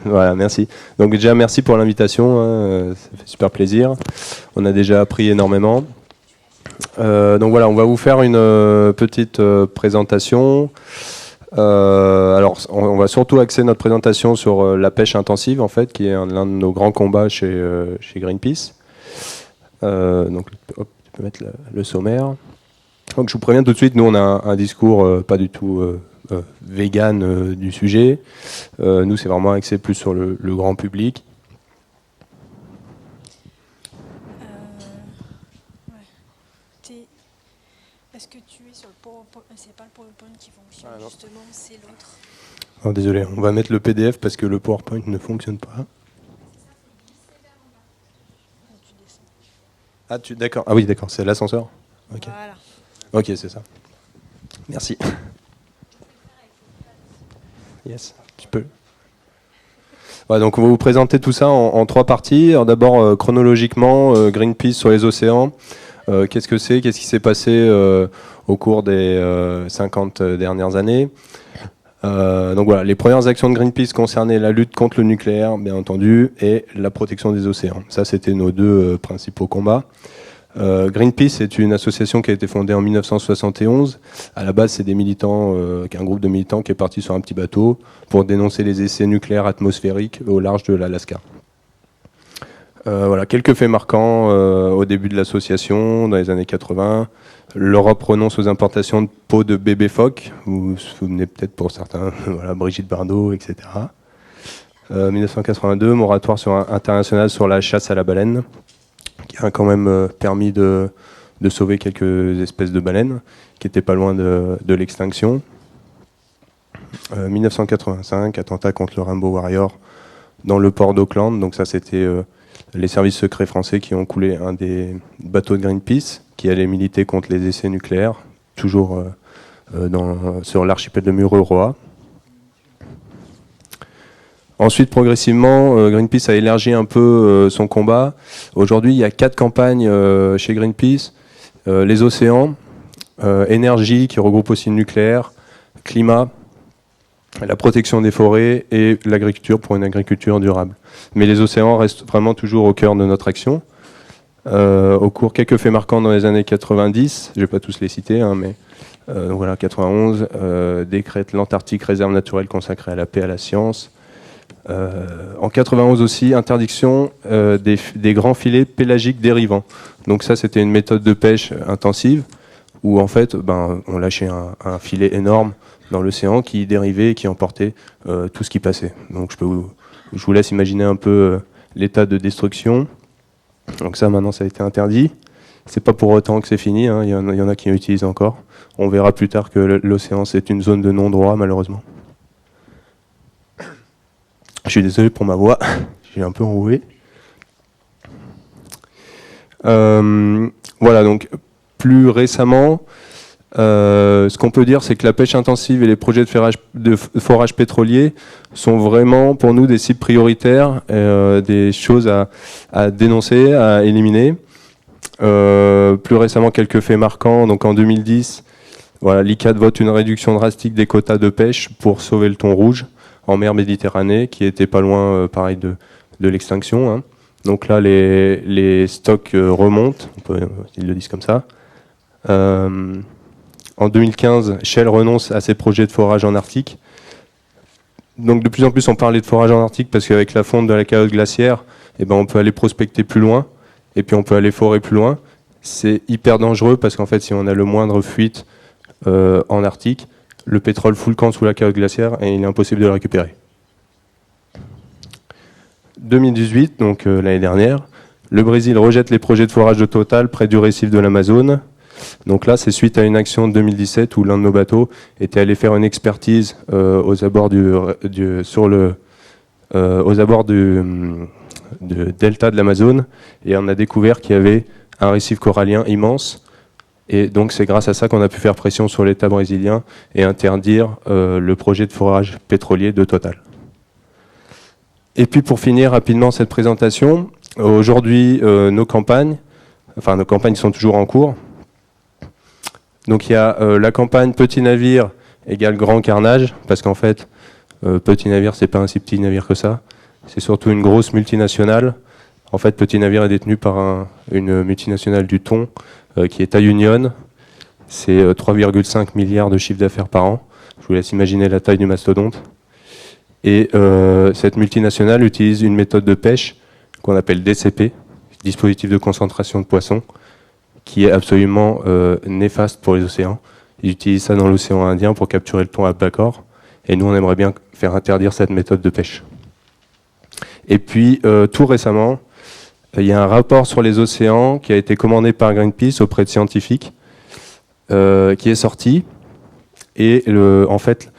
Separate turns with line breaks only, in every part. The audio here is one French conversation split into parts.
Voilà, merci. Donc déjà, merci pour l'invitation, hein, ça fait super plaisir. On a déjà appris énormément. Donc voilà, on va vous faire une petite présentation. Alors, on va surtout axer notre présentation sur la pêche intensive, en fait, qui est l'un de nos grands combats chez Greenpeace. Donc, hop, tu peux mettre le sommaire. Donc, je vous préviens tout de suite, nous, on a un discours pas du tout vegan du sujet. Nous, c'est vraiment axé plus sur le grand public.
Est-ce que tu es sur le PowerPoint? C'est pas le PowerPoint qui fonctionne, justement, c'est l'autre.
Oh, désolé, on va mettre le PDF parce que le PowerPoint ne fonctionne pas. Ah, d'accord. Ah oui, d'accord, c'est l'ascenseur. Ok.
Voilà.
Ok, c'est ça. Merci. Yes, tu peux. Ouais, donc on va vous présenter tout ça en trois parties. Alors d'abord, chronologiquement, Greenpeace sur les océans. Qu'est-ce que c'est? Qu'est-ce qui s'est passé au cours des 50 dernières années? Donc voilà, les premières actions de Greenpeace concernaient la lutte contre le nucléaire, bien entendu, et la protection des océans. Ça, c'était nos deux principaux combats. Greenpeace est une association qui a été fondée en 1971. À la base, c'est des militants, un groupe de militants qui est parti sur un petit bateau pour dénoncer les essais nucléaires atmosphériques au large de l'Alaska. Voilà, quelques faits marquants au début de l'association, dans les années 80. L'Europe renonce aux importations de peaux de bébés phoques. Vous vous souvenez peut-être pour certains, voilà, Brigitte Bardot, etc. 1982, moratoire international sur la chasse à la baleine, qui a quand même permis de sauver quelques espèces de baleines qui n'étaient pas loin de l'extinction. 1985, attentat contre le Rainbow Warrior dans le port d'Auckland. Donc ça, c'était les services secrets français qui ont coulé un des bateaux de Greenpeace qui allait militer contre les essais nucléaires, toujours sur l'archipel de Mururoa. Ensuite, progressivement, Greenpeace a élargi un peu son combat. Aujourd'hui, il y a 4 campagnes chez Greenpeace. Les océans, énergie, qui regroupe aussi le nucléaire, climat, la protection des forêts et l'agriculture pour une agriculture durable. Mais les océans restent vraiment toujours au cœur de notre action. Au cours, quelques faits marquants dans les années 90, je ne vais pas tous les citer, hein, mais voilà, 91, décrète l'Antarctique réserve naturelle consacrée à la paix et à la science. En 91 aussi, interdiction des grands filets pélagiques dérivants. Donc ça, c'était une méthode de pêche intensive où en fait, on lâchait un filet énorme dans l'océan qui dérivait et qui emportait tout ce qui passait. Donc je vous laisse imaginer un peu l'état de destruction. Donc ça, maintenant, ça a été interdit. C'est pas pour autant que c'est fini, hein. Il y en a qui l'utilisent encore. On verra plus tard que l'océan, c'est une zone de non-droit, malheureusement. Je suis désolé pour ma voix, j'ai un peu enroué. Voilà, donc plus récemment, ce qu'on peut dire, c'est que la pêche intensive et les projets de forage pétrolier sont vraiment pour nous des cibles prioritaires, des choses à dénoncer, à éliminer. Plus récemment, quelques faits marquants. Donc en 2010, voilà, l'ICCAT vote une réduction drastique des quotas de pêche pour sauver le thon rouge en mer Méditerranée, qui était pas loin, pareil, de l'extinction, hein. Donc là, les stocks remontent, ils le disent comme ça. En 2015, Shell renonce à ses projets de forage en Arctique. Donc de plus en plus, on parlait de forage en Arctique parce qu'avec la fonte de la calotte glaciaire, on peut aller prospecter plus loin, et puis on peut aller forer plus loin. C'est hyper dangereux parce qu'en fait, si on a le moindre fuite en Arctique, le pétrole fout le camp sous la calotte glaciaire et il est impossible de le récupérer. 2018, donc l'année dernière, le Brésil rejette les projets de forage de Total près du récif de l'Amazone. Donc là, c'est suite à une action de 2017 où l'un de nos bateaux était allé faire une expertise aux abords du delta de l'Amazone, et on a découvert qu'il y avait un récif corallien immense. Et donc c'est grâce à ça qu'on a pu faire pression sur l'État brésilien et interdire le projet de forage pétrolier de Total. Et puis pour finir rapidement cette présentation, aujourd'hui nos campagnes sont toujours en cours. Donc il y a la campagne Petit navire égale grand carnage, parce qu'en fait Petit Navire, c'est pas un si petit navire que ça. C'est surtout une grosse multinationale. En fait, Petit Navire est détenu par une multinationale du thon qui est Thai Union. C'est 3,5 milliards de chiffre d'affaires par an. Je vous laisse imaginer la taille du mastodonte. Et cette multinationale utilise une méthode de pêche qu'on appelle DCP, dispositif de concentration de poissons, qui est absolument néfaste pour les océans. Ils utilisent ça dans l'océan Indien pour capturer le thon à bâcor. Et nous, on aimerait bien faire interdire cette méthode de pêche. Et puis, tout récemment, il y a un rapport sur les océans qui a été commandé par Greenpeace auprès de scientifiques, qui est sorti. Et en fait,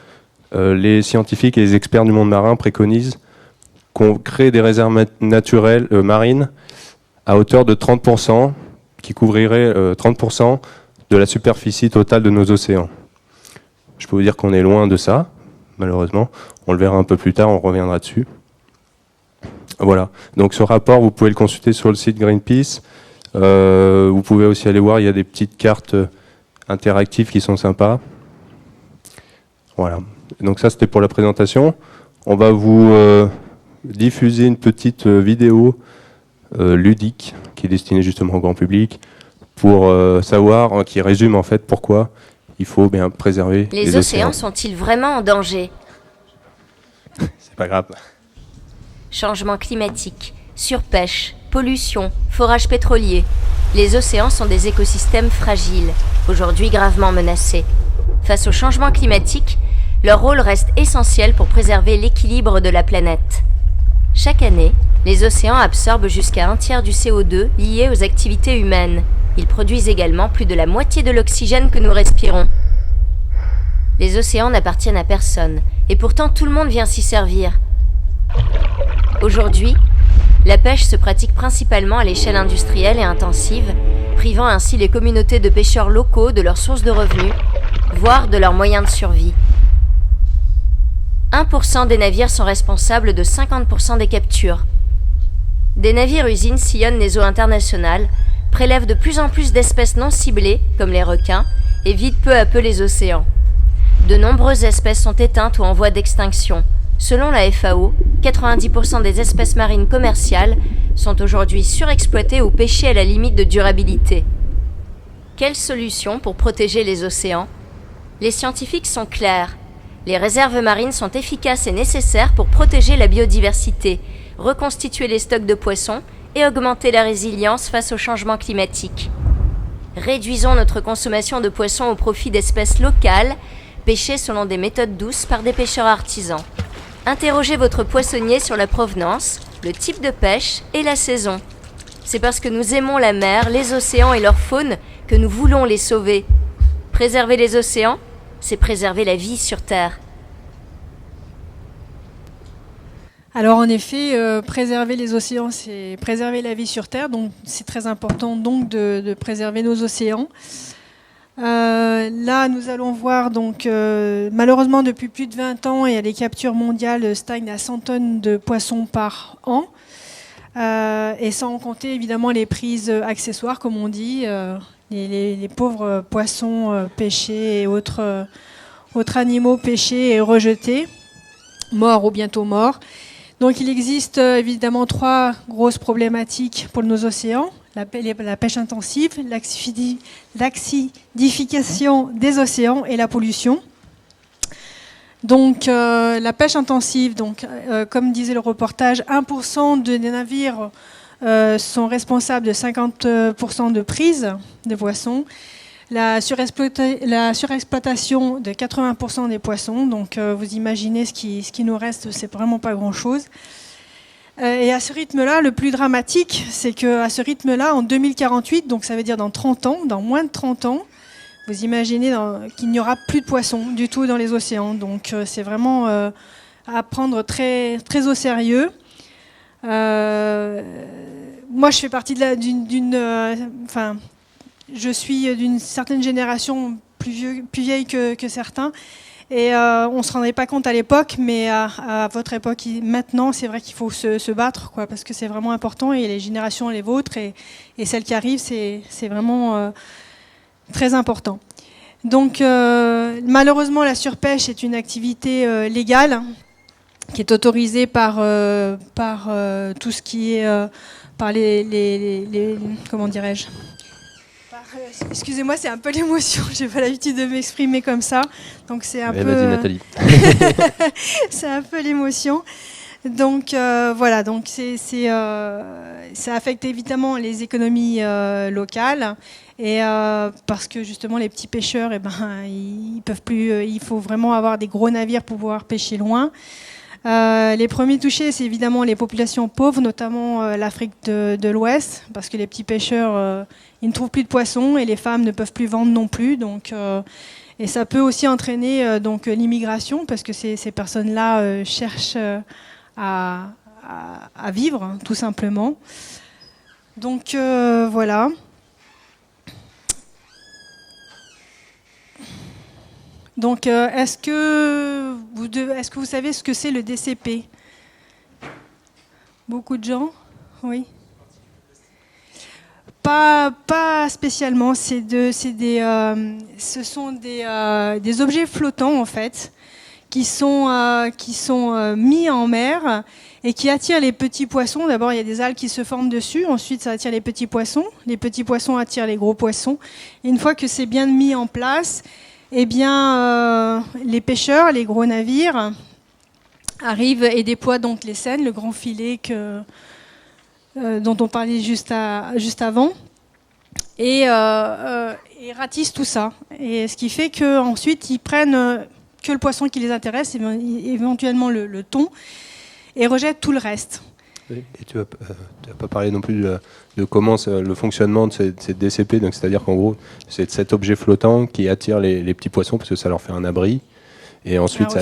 les scientifiques et les experts du monde marin préconisent qu'on crée des réserves naturelles marines à hauteur de 30%, qui couvriraient 30% de la superficie totale de nos océans. Je peux vous dire qu'on est loin de ça, malheureusement. On le verra un peu plus tard, on reviendra dessus. Voilà, donc ce rapport, vous pouvez le consulter sur le site Greenpeace. Vous pouvez aussi aller voir, il y a des petites cartes interactives qui sont sympas. Voilà, donc ça c'était pour la présentation. On va vous diffuser une petite vidéo ludique qui est destinée justement au grand public pour savoir, qui résume en fait pourquoi il faut bien préserver les océans.
Sont-ils vraiment en danger?
C'est pas grave.
Changement climatique, surpêche, pollution, forage pétrolier. Les océans sont des écosystèmes fragiles, aujourd'hui gravement menacés. Face au changement climatique, leur rôle reste essentiel pour préserver l'équilibre de la planète. Chaque année, les océans absorbent jusqu'à 1/3 du CO2 lié aux activités humaines. Ils produisent également plus de la moitié de l'oxygène que nous respirons. Les océans n'appartiennent à personne, et pourtant tout le monde vient s'y servir. Aujourd'hui, la pêche se pratique principalement à l'échelle industrielle et intensive, privant ainsi les communautés de pêcheurs locaux de leurs sources de revenus, voire de leurs moyens de survie. 1% des navires sont responsables de 50% des captures. Des navires-usines sillonnent les eaux internationales, prélèvent de plus en plus d'espèces non ciblées, comme les requins, et vident peu à peu les océans. De nombreuses espèces sont éteintes ou en voie d'extinction. Selon la FAO, 90% des espèces marines commerciales sont aujourd'hui surexploitées ou pêchées à la limite de durabilité. Quelle solution pour protéger les océans? Les scientifiques sont clairs. Les réserves marines sont efficaces et nécessaires pour protéger la biodiversité, reconstituer les stocks de poissons et augmenter la résilience face au changement climatique. Réduisons notre consommation de poissons au profit d'espèces locales, pêchées selon des méthodes douces par des pêcheurs artisans. Interrogez votre poissonnier sur la provenance, le type de pêche et la saison. C'est parce que nous aimons la mer, les océans et leur faune que nous voulons les sauver. Préserver les océans, c'est préserver la vie sur Terre.
Alors en effet, préserver les océans, c'est préserver la vie sur Terre, donc c'est très important donc de préserver nos océans. Là, nous allons voir donc malheureusement depuis plus de 20 ans, et les captures mondiales stagnent à 100 tonnes de poissons par an, et sans compter évidemment les prises accessoires, comme on dit, les pauvres poissons pêchés et autres animaux pêchés et rejetés, morts ou bientôt morts. Donc il existe évidemment 3 grosses problématiques pour nos océans. La pêche intensive, l'acidification des océans et la pollution. Donc la pêche intensive, donc, comme disait le reportage, 1% des navires sont responsables de 50% de prise de poissons. La surexploitation de 80% des poissons, donc vous imaginez ce qui nous reste, c'est vraiment pas grand-chose. Et à ce rythme-là, le plus dramatique, c'est qu'à ce rythme-là, en 2048, donc ça veut dire dans 30 ans, dans moins de 30 ans, vous imaginez qu'il n'y aura plus de poissons du tout dans les océans. Donc c'est vraiment à prendre très, très au sérieux. Moi, je fais partie je suis d'une certaine génération plus vieille que certains. Et on ne se rendait pas compte à l'époque, mais à votre époque, maintenant, c'est vrai qu'il faut se battre, quoi, parce que c'est vraiment important, et les générations, les vôtres, et celles qui arrivent, c'est vraiment très important. Donc, malheureusement, la surpêche est une activité légale qui est autorisé par tout ce qui est par les comment dirais-je, excusez-moi, c'est un peu l'émotion, j'ai pas l'habitude de m'exprimer comme ça, donc c'est un peu.
Vas-y Nathalie.
C'est un peu l'émotion. Donc voilà, donc ça affecte évidemment les économies locales et parce que justement les petits pêcheurs, ils peuvent plus, il faut vraiment avoir des gros navires pour pouvoir pêcher loin. Les premiers touchés, c'est évidemment les populations pauvres, notamment l'Afrique de l'Ouest, parce que les petits pêcheurs, ils ne trouvent plus de poissons et les femmes ne peuvent plus vendre non plus. Donc, et ça peut aussi entraîner donc l'immigration, parce que ces personnes-là cherchent à vivre, tout simplement. Donc voilà. Donc, est-ce que vous savez ce que c'est le DCP? Beaucoup de gens? Oui. Pas spécialement. Ce sont des objets flottants en fait, qui sont mis en mer et qui attirent les petits poissons. D'abord, il y a des algues qui se forment dessus. Ensuite, ça attire les petits poissons. Les petits poissons attirent les gros poissons. Et une fois que c'est bien mis en place, eh bien, les pêcheurs, les gros navires arrivent et déploient donc les seines, le grand filet dont on parlait juste avant, et ratissent tout ça. Et ce qui fait qu'ensuite, ils prennent que le poisson qui les intéresse, éventuellement le thon, et rejettent tout le reste.
Et tu n'as pas parlé non plus de comment le fonctionnement de ces DCP, donc c'est-à-dire qu'en gros, c'est cet objet flottant qui attire les petits poissons parce que ça leur fait un abri, et ensuite ça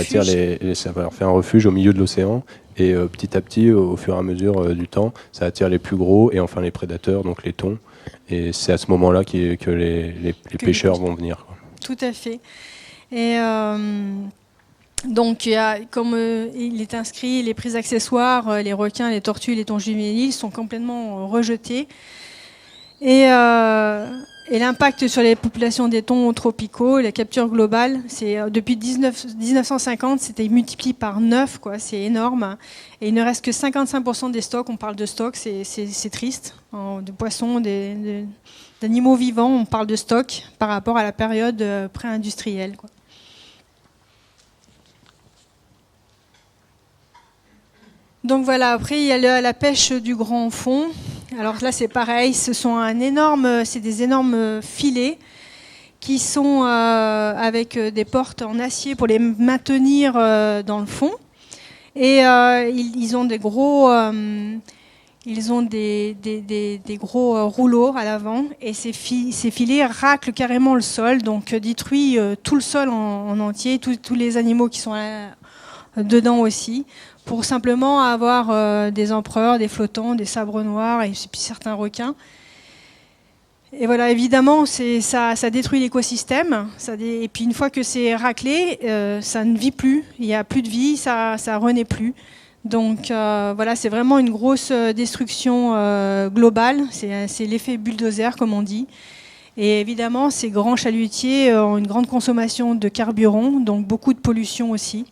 leur fait un refuge au milieu de l'océan, et petit à petit, au fur et à mesure du temps, ça attire les plus gros et enfin les prédateurs, donc les thons, et c'est à ce moment-là que les pêcheurs vont venir, quoi.
Tout à fait. Et donc, comme il est inscrit, les prises accessoires, les requins, les tortues, les thons juvéniles sont complètement rejetés. Et l'impact sur les populations des thons tropicaux, la capture globale, c'est depuis 1950, c'était multiplié par 9, quoi, c'est énorme. Et il ne reste que 55% des stocks, on parle de stocks, c'est triste, de poissons, d'animaux vivants, on parle de stocks par rapport à la période pré-industrielle, quoi. Donc voilà, après il y a la pêche du grand fond. Alors là c'est pareil, c'est des énormes filets qui sont avec des portes en acier pour les maintenir dans le fond. Et ils ont des gros rouleaux à l'avant, et ces filets raclent carrément le sol, donc détruisent tout le sol en entier, tous les animaux qui sont dedans aussi, pour simplement avoir des empereurs, des flottants, des sabres noirs et puis certains requins. Et voilà, évidemment, ça détruit l'écosystème. Et puis une fois que c'est raclé, ça ne vit plus. Il n'y a plus de vie, ça renaît plus. Donc voilà, c'est vraiment une grosse destruction globale. C'est l'effet bulldozer, comme on dit. Et évidemment, ces grands chalutiers ont une grande consommation de carburant, donc beaucoup de pollution aussi.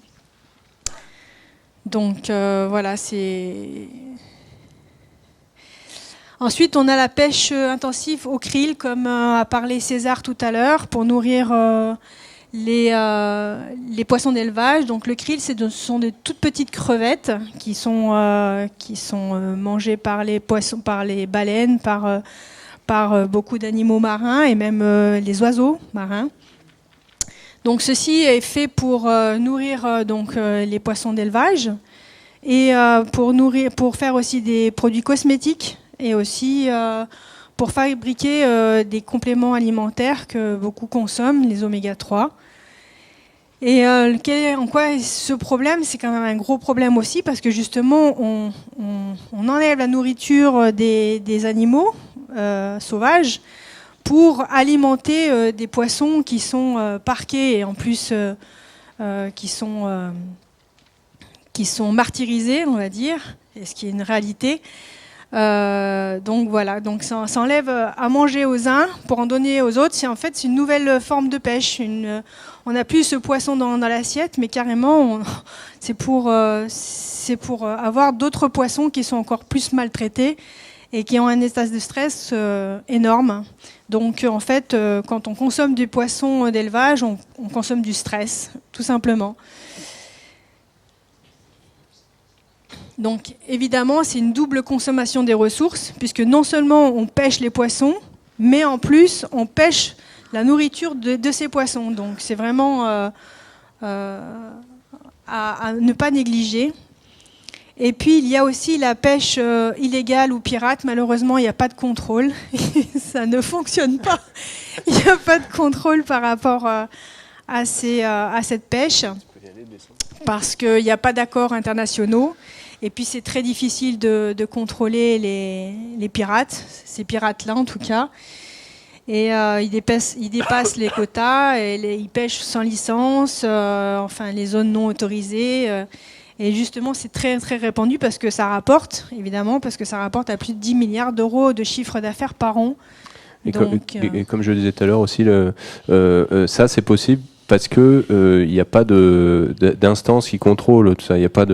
Donc voilà, c'est... Ensuite, on a la pêche intensive au krill, comme a parlé César tout à l'heure, pour nourrir les poissons d'élevage. Donc le krill, ce sont des toutes petites crevettes qui sont mangées par les poissons, par les baleines, par beaucoup d'animaux marins et même les oiseaux marins. Donc ceci est fait pour nourrir les poissons d'élevage et pour faire aussi des produits cosmétiques et aussi pour fabriquer des compléments alimentaires que beaucoup consomment, les oméga 3. Et en quoi ce problème, c'est quand même un gros problème aussi, parce que justement on enlève la nourriture des animaux sauvages pour alimenter des poissons qui sont parqués et en plus qui sont martyrisés, on va dire, et ce qui est une réalité, Donc voilà, donc ça enlève à manger aux uns pour en donner aux autres. C'est une nouvelle forme de pêche. On n'a plus ce poisson dans l'assiette, mais carrément, c'est pour avoir d'autres poissons qui sont encore plus maltraités et qui ont un état de stress énorme. Donc en fait, quand on consomme du poisson d'élevage, on consomme du stress, tout simplement. Donc évidemment, c'est une double consommation des ressources, puisque non seulement on pêche les poissons, mais en plus on pêche la nourriture de ces poissons. Donc c'est vraiment à ne pas négliger. Et puis il y a aussi la pêche illégale ou pirate. Malheureusement, il n'y a pas de contrôle. Ça ne fonctionne pas. Il n'y a pas de contrôle par rapport à cette pêche, parce qu'il n'y a pas d'accords internationaux. Et puis c'est très difficile de contrôler les pirates, ces pirates-là en tout cas. Et ils dépassent les quotas, et ils pêchent sans licence, enfin les zones non autorisées. Et justement, c'est très très répandu parce que ça rapporte, évidemment, parce que ça rapporte à plus de 10 milliards d'euros de chiffre d'affaires par an.
Et comme je le disais tout à l'heure aussi, ça c'est possible parce que il n'y a pas d'instance qui contrôle tout ça. Il n'y a pas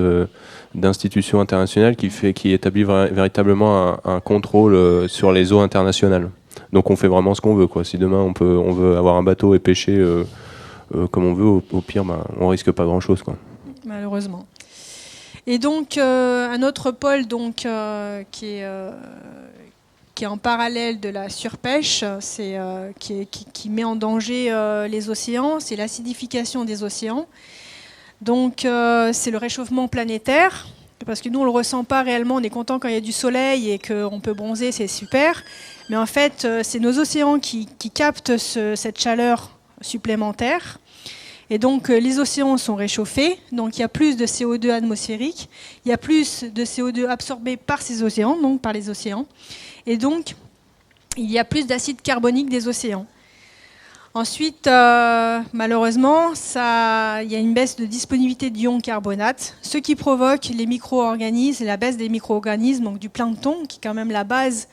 d'institution internationale qui établit véritablement un contrôle sur les eaux internationales. Donc on fait vraiment ce qu'on veut, quoi. Si demain on veut avoir un bateau et pêcher comme on veut, au pire, on risque pas grand-chose, quoi.
Malheureusement. Et donc un autre pôle donc, qui est en parallèle de la surpêche, qui met en danger les océans, c'est l'acidification des océans. Donc c'est le réchauffement planétaire, parce que nous on ne le ressent pas réellement, on est content quand il y a du soleil et qu'on peut bronzer, c'est super. Mais en fait, c'est nos océans qui captent cette chaleur supplémentaire. Et donc les océans sont réchauffés, donc il y a plus de CO2 atmosphérique, il y a plus de CO2 absorbé par ces océans, donc par les océans. Et donc il y a plus d'acide carbonique des océans. Ensuite, malheureusement, il y a une baisse de disponibilité d'ions carbonate, ce qui provoque les micro-organismes, la baisse des micro-organismes, donc du plancton, qui est quand même la base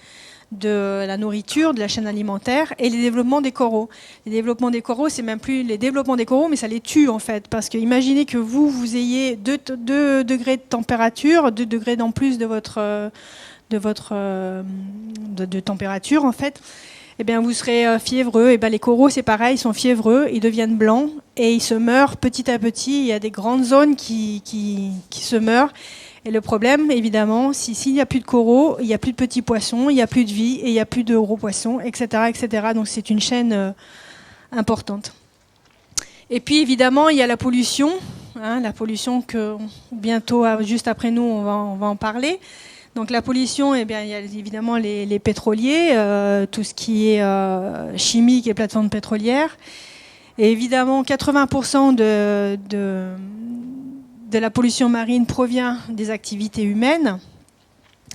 de la nourriture, de la chaîne alimentaire, et les développements des coraux. Les développements des coraux, c'est même plus les développements des coraux, mais ça les tue en fait, parce que imaginez que vous ayez 2 degrés de température, 2 degrés en plus de température en fait. Eh bien, vous serez fiévreux. Et bien, les coraux, c'est pareil, ils sont fiévreux, ils deviennent blancs et ils se meurent petit à petit. Il y a des grandes zones qui se meurent. Et le problème, évidemment, s'il n'y a plus de coraux, il n'y a plus de petits poissons, il n'y a plus de vie et il n'y a plus de gros poissons, etc., etc. Donc, c'est une chaîne importante. Et puis, évidemment, il y a la pollution. La pollution que bientôt, juste après nous, on va en parler. Donc la pollution, eh bien, il y a évidemment les pétroliers, tout ce qui est chimique et plateformes pétrolières. Et évidemment, 80% de la pollution marine provient des activités humaines.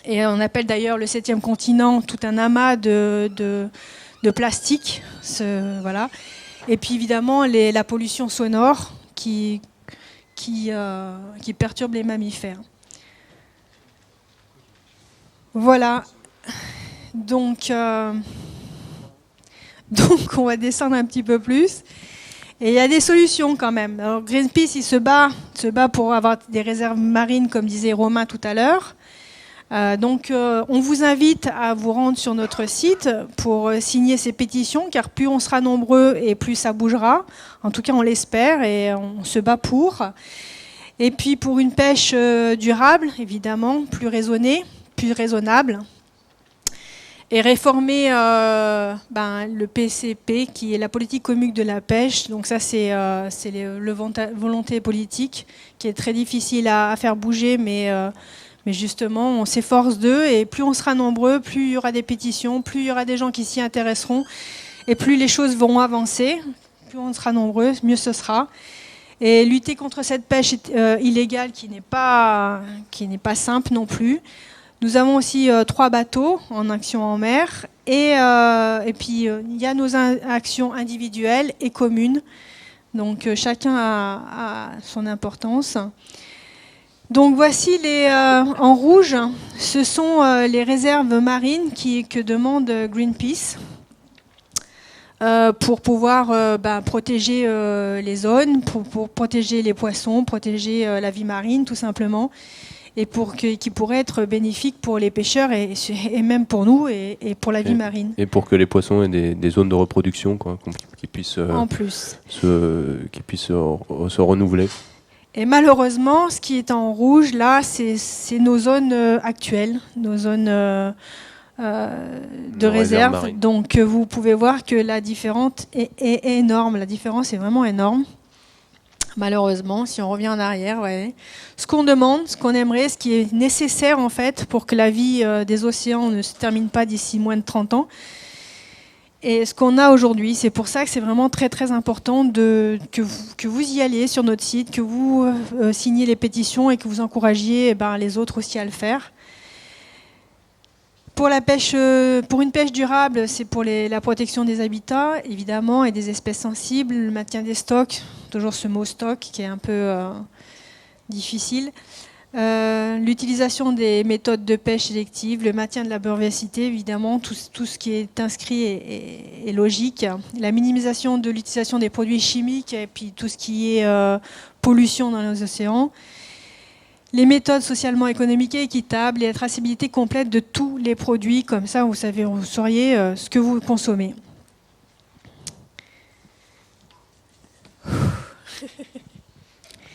Et on appelle d'ailleurs le 7e continent tout un amas de plastique. Voilà. Et puis évidemment, la pollution sonore qui perturbe les mammifères. Voilà, donc on va descendre un petit peu plus. Et il y a des solutions quand même. Alors Greenpeace, il se bat pour avoir des réserves marines, comme disait Romain tout à l'heure. Donc on vous invite à vous rendre sur notre site pour signer ces pétitions, car plus on sera nombreux et plus ça bougera. En tout cas, on l'espère et on se bat pour. Et puis pour une pêche durable, évidemment, plus raisonnée, plus raisonnable, et réformer le PCP, qui est la politique commune de la pêche. Donc ça, c'est le volonté politique qui est très difficile à faire bouger, mais justement, on s'efforce d'eux, et plus on sera nombreux, plus il y aura des pétitions, plus il y aura des gens qui s'y intéresseront, et plus les choses vont avancer. Plus on sera nombreux, mieux ce sera. Et lutter contre cette pêche illégale qui n'est pas simple non plus. Nous avons aussi 3 bateaux en action en mer, et puis il y a nos actions individuelles et communes. Donc chacun a son importance. Donc voici en rouge, ce sont les réserves marines que demande Greenpeace pour pouvoir protéger les zones, pour protéger les poissons, protéger la vie marine tout simplement, et qui pourrait être bénéfique pour les pêcheurs et même pour nous et pour la vie marine.
Et pour que les poissons aient des zones de reproduction, quoi, qui puissent,
en plus.
qui puissent se renouveler.
Et malheureusement, ce qui est en rouge, là, c'est nos zones actuelles, nos zones de réserve. Donc, vous pouvez voir que la différence est énorme. La différence est vraiment énorme. Malheureusement, si on revient en arrière, ouais. Ce qu'on demande, ce qu'on aimerait, ce qui est nécessaire, en fait, pour que la vie des océans ne se termine pas d'ici moins de 30 ans, et ce qu'on a aujourd'hui, c'est pour ça que c'est vraiment très très important que vous y alliez sur notre site, que vous signiez les pétitions et que vous encouragiez les autres aussi à le faire. Pour une pêche durable, c'est pour la protection des habitats, évidemment, et des espèces sensibles, le maintien des stocks, toujours ce mot stock qui est un peu difficile. L'utilisation des méthodes de pêche sélectives, le maintien de la biodiversité, évidemment, tout ce qui est inscrit est logique. La minimisation de l'utilisation des produits chimiques et puis tout ce qui est pollution dans les océans. Les méthodes socialement économiques et équitables et la traçabilité complète de tous les produits, comme ça vous sauriez ce que vous consommez.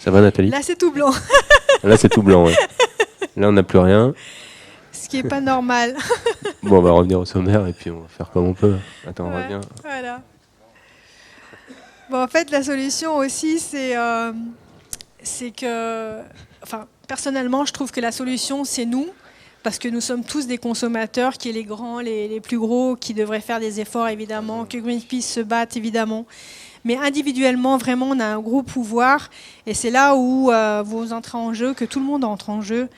Ça va, Nathalie ?
Là, c'est tout blanc.
Là, c'est tout blanc, ouais. Là, on n'a plus rien.
Ce qui n'est pas normal.
Bon, on va revenir au sommaire et puis on va faire comme on peut. Attends, on revient.
Voilà. Bon, en fait, la solution aussi, c'est que... Enfin, personnellement, je trouve que la solution, c'est nous. Parce que nous sommes tous des consommateurs, qui est les grands, les plus gros, qui devraient faire des efforts, évidemment, que Greenpeace se batte, évidemment. Mais individuellement, vraiment, on a un gros pouvoir. Et c'est là où vous entrez en jeu, que tout le monde entre en jeu.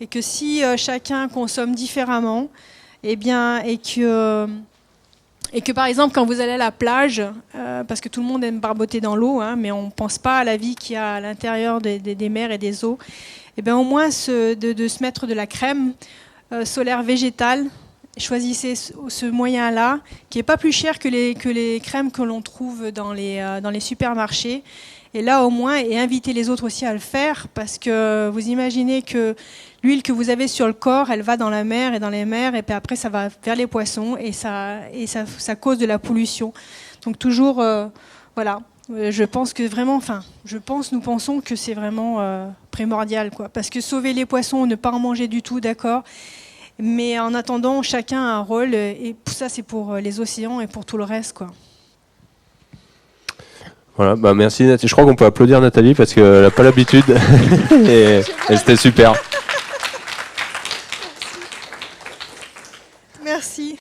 Et que si chacun consomme différemment, et que par exemple, quand vous allez à la plage, parce que tout le monde aime barboter dans l'eau, mais on ne pense pas à la vie qu'il y a à l'intérieur des mers et des eaux, et bien au moins de se mettre de la crème solaire végétale. Choisissez ce moyen-là, qui n'est pas plus cher que les crèmes que l'on trouve dans les supermarchés. Et là, au moins, et invitez les autres aussi à le faire, parce que vous imaginez que l'huile que vous avez sur le corps, elle va dans la mer et dans les mers, et puis après, ça va vers les poissons, et ça cause de la pollution. Donc toujours, voilà. Je pense que vraiment, nous pensons que c'est vraiment primordial, quoi. Parce que sauver les poissons, ne pas en manger du tout, d'accord. Mais en attendant, chacun a un rôle, et ça, c'est pour les océans et pour tout le reste, quoi.
Voilà, merci Nathalie. Je crois qu'on peut applaudir Nathalie parce qu'elle n'a pas l'habitude et c'était super.
Merci.